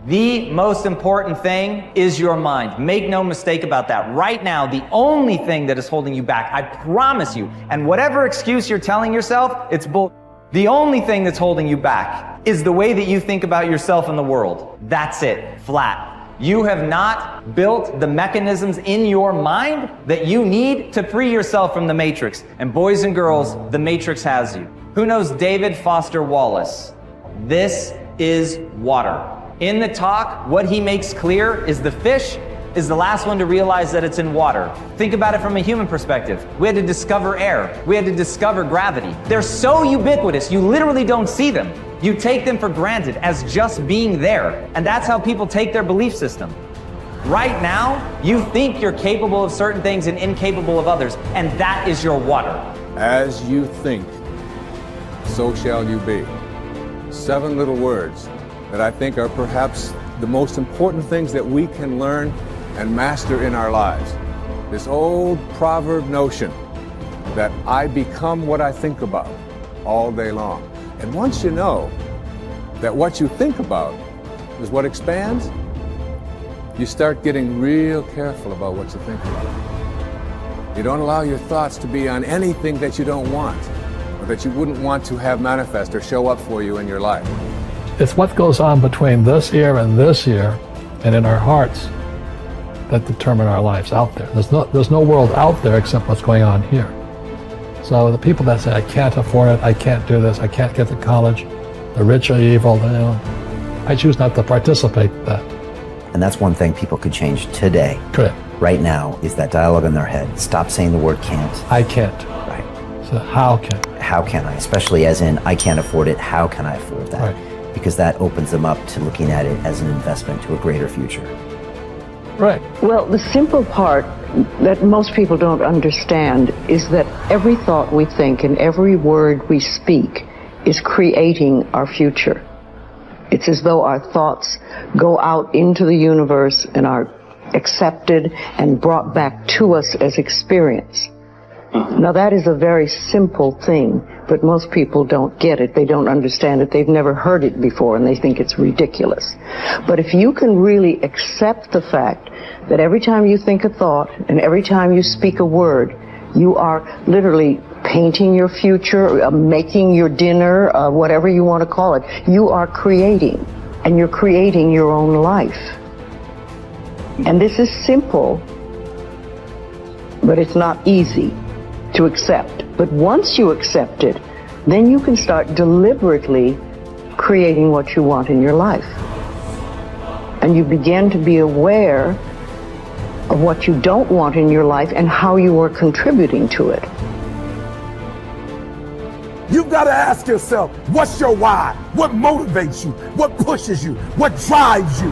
The most important thing is your mind. Make no mistake about that. Right now, the only thing that is holding you back, I promise you, and whatever excuse you're telling yourself, it's bull. The only thing that's holding you back is the way that you think about yourself and the world. That's it, flat. You have not built the mechanisms in your mind that you need to free yourself from the matrix. And boys and girls, the matrix has you. Who knows David Foster Wallace? This is water. In the talk, what he makes clear is the fish is the last one to realize that it's in water. Think about it from a human perspective. We had to discover air. We had to discover gravity. They're so ubiquitous, you literally don't see them. You take them for granted as just being there. And that's how people take their belief system. Right now, you think you're capable of certain things and incapable of others, and that is your water. As you think, so shall you be. 7 little words that I think are perhaps the most important things that we can learn and master in our lives. This old proverb notion that I become what I think about all day long. And once you know that what you think about is what expands, you start getting real careful about what you think about. You don't allow your thoughts to be on anything that you don't want or that you wouldn't want to have manifest or show up for you in your life. It's what goes on between this ear and this ear and in our hearts that determine our lives out there. There's no world out there except what's going on here. So the people that say, I can't afford it, I can't do this, I can't get to college, the rich are evil, you know, I choose not to participate in that. And that's one thing people could change today. Correct. Right now is that dialogue in their head. Stop saying the word can't. I can't. Right. So how can? How can I? Especially as in, I can't afford it, how can I afford that? Right. Because that opens them up to looking at it as an investment to a greater future. Right. Well, the simple part that most people don't understand is that every thought we think and every word we speak is creating our future. It's as though our thoughts go out into the universe and are accepted and brought back to us as experience. Now that is a very simple thing, but most people don't get it. They don't understand it. They've never heard it before and they think it's ridiculous. But if you can really accept the fact that every time you think a thought and every time you speak a word, you are literally painting your future, making your dinner, whatever you want to call it, you are creating, and you're creating your own life. And this is simple, but it's not easy to accept. But once you accept it, then you can start deliberately creating what you want in your life. And you begin to be aware of what you don't want in your life and how you are contributing to it. You've got to ask yourself, what's your why? What motivates you? What pushes you? What drives you?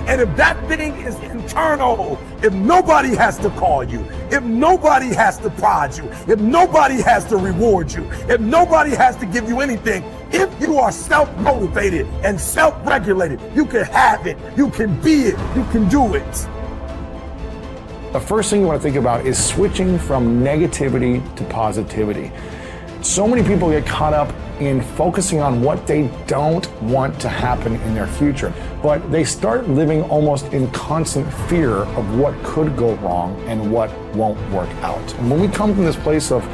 And if that thing is internal, if nobody has to call you, if nobody has to prod you, if nobody has to reward you, if nobody has to give you anything, if you are self-motivated and self-regulated, you can have it, you can be it, you can do it. The first thing you want to think about is switching from negativity to positivity. So many people get caught up in focusing on what they don't want to happen in their future, but they start living almost in constant fear of what could go wrong and what won't work out. And when we come from this place of,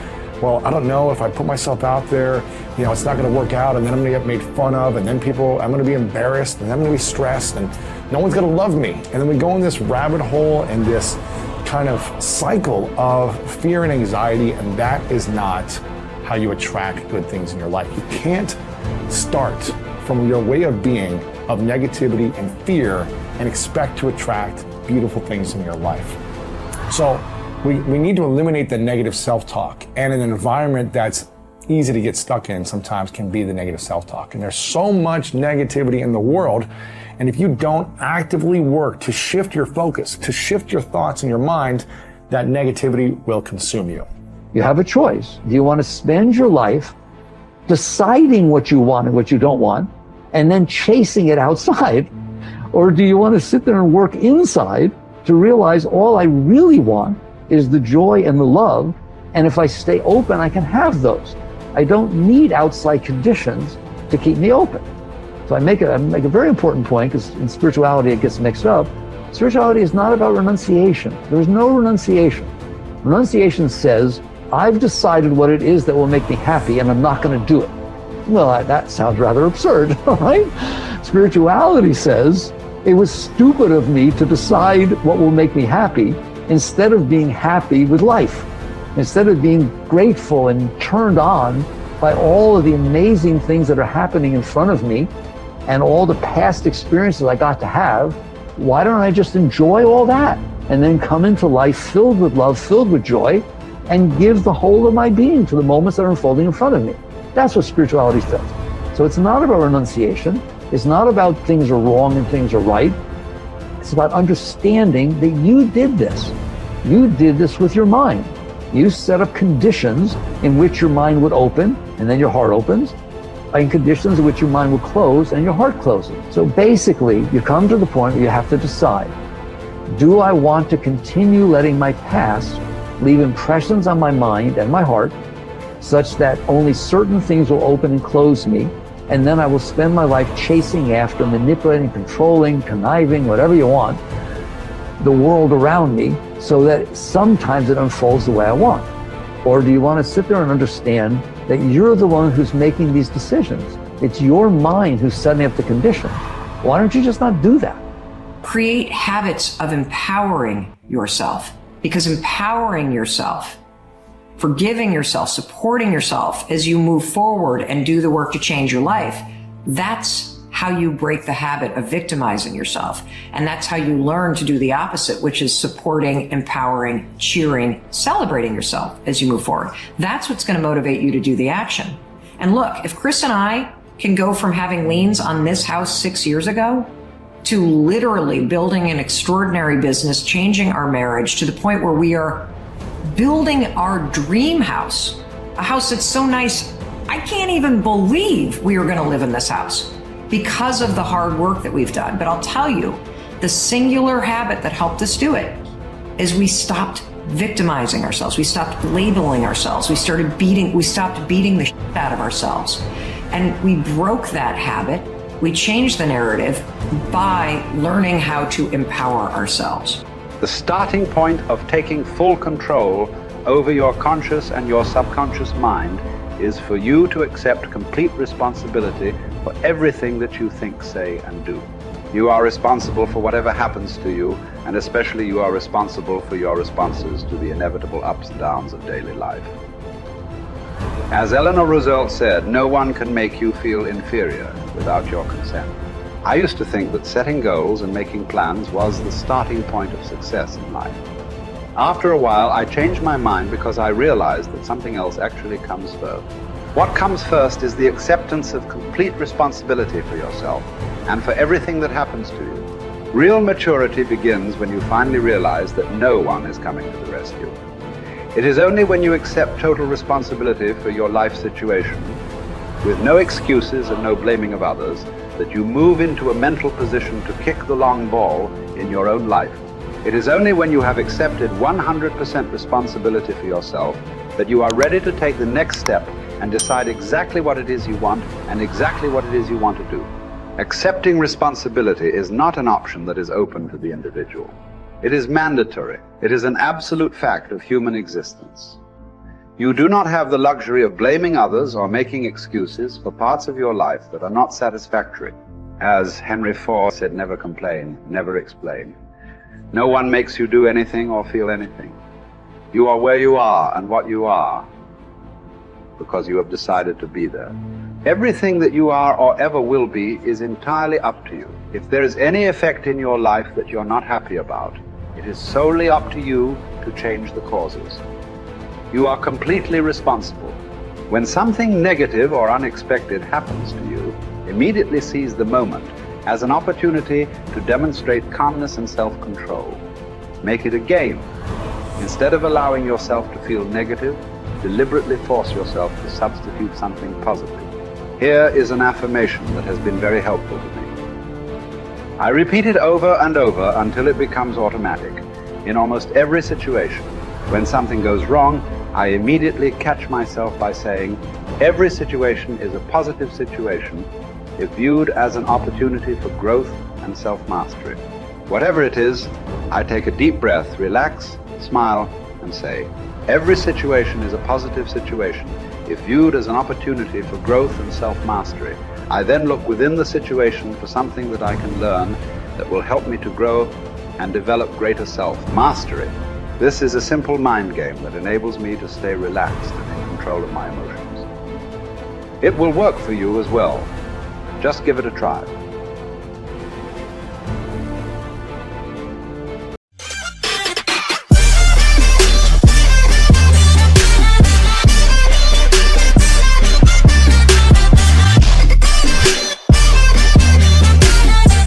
well, I don't know if I put myself out there, you know, it's not going to work out, and then I'm going to get made fun of, and then I'm going to be embarrassed, and I'm going to be stressed, and no one's going to love me. And then we go in this rabbit hole and this kind of cycle of fear and anxiety, and that is not how you attract good things in your life. You can't start from your way of being of negativity and fear and expect to attract beautiful things in your life. So we need to eliminate the negative self-talk, and an environment that's easy to get stuck in sometimes can be the negative self-talk. And there's so much negativity in the world, and if you don't actively work to shift your focus, to shift your thoughts in your mind, that negativity will consume you. You have a choice. Do you want to spend your life deciding what you want and what you don't want, and then chasing it outside? Or do you want to sit there and work inside to realize all I really want is the joy and the love, and if I stay open, I can have those. I don't need outside conditions to keep me open. So I make a very important point, because in spirituality it gets mixed up. Spirituality is not about renunciation. There's no renunciation. Renunciation says, I've decided what it is that will make me happy and I'm not going to do it. Well, that sounds rather absurd, right? Spirituality says, it was stupid of me to decide what will make me happy instead of being happy with life, instead of being grateful and turned on by all of the amazing things that are happening in front of me and all the past experiences I got to have. Why don't I just enjoy all that and then come into life filled with love, filled with joy, and give the whole of my being to the moments that are unfolding in front of me? That's what spirituality says. So it's not about renunciation. It's not about things are wrong and things are right. It's about understanding that you did this. You did this with your mind. You set up conditions in which your mind would open, and then your heart opens, and conditions in which your mind will close and your heart closes. So basically, you come to the point where you have to decide, do I want to continue letting my past leave impressions on my mind and my heart such that only certain things will open and close me, and then I will spend my life chasing after, manipulating, controlling, conniving, whatever you want, the world around me, so that sometimes it unfolds the way I want? Or do you want to sit there and understand that you're the one who's making these decisions? It's your mind who's setting up the conditions. Why don't you just not do that? Create habits of empowering yourself, because empowering yourself, forgiving yourself, supporting yourself as you move forward and do the work to change your life, that's how you break the habit of victimizing yourself. And that's how you learn to do the opposite, which is supporting, empowering, cheering, celebrating yourself as you move forward. That's what's going to motivate you to do the action. And look, if Chris and I can go from having liens on this house 6 years ago to literally building an extraordinary business, changing our marriage to the point where we are building our dream house, a house that's so nice, I can't even believe we are going to live in this house because of the hard work that we've done. But I'll tell you, the singular habit that helped us do it is we stopped victimizing ourselves. We stopped labeling ourselves. We stopped beating the shit out of ourselves. And we broke that habit. We changed the narrative by learning how to empower ourselves. The starting point of taking full control over your conscious and your subconscious mind is for you to accept complete responsibility for everything that you think, say, and do. You are responsible for whatever happens to you, and especially you are responsible for your responses to the inevitable ups and downs of daily life. As Eleanor Roosevelt said, no one can make you feel inferior without your consent. I used to think that setting goals and making plans was the starting point of success in life. After a while, I changed my mind because I realized that something else actually comes first. What comes first is the acceptance of complete responsibility for yourself and for everything that happens to you. Real maturity begins when you finally realize that no one is coming to the rescue. It is only when you accept total responsibility for your life situation, with no excuses and no blaming of others, that you move into a mental position to kick the long ball in your own life. It is only when you have accepted 100% responsibility for yourself that you are ready to take the next step and decide exactly what it is you want and exactly what it is you want to do. Accepting responsibility is not an option that is open to the individual. It is mandatory. It is an absolute fact of human existence. You do not have the luxury of blaming others or making excuses for parts of your life that are not satisfactory. As Henry Ford said, never complain, never explain. No one makes you do anything or feel anything. You are where you are and what you are because you have decided to be there. Everything that you are or ever will be is entirely up to you. If there is any effect in your life that you're not happy about, it is solely up to you to change the causes. You are completely responsible. When something negative or unexpected happens to you, immediately seize the moment as an opportunity to demonstrate calmness and self-control. Make it a game. Instead of allowing yourself to feel negative, deliberately force yourself to substitute something positive. Here is an affirmation that has been very helpful to me. I repeat it over and over until it becomes automatic. In almost every situation, when something goes wrong, I immediately catch myself by saying, every situation is a positive situation, if viewed as an opportunity for growth and self-mastery. Whatever it is, I take a deep breath, relax, smile, and say, every situation is a positive situation if viewed as an opportunity for growth and self-mastery. I then look within the situation for something that I can learn that will help me to grow and develop greater self-mastery. This is a simple mind game that enables me to stay relaxed and in control of my emotions. It will work for you as well. Just give it a try.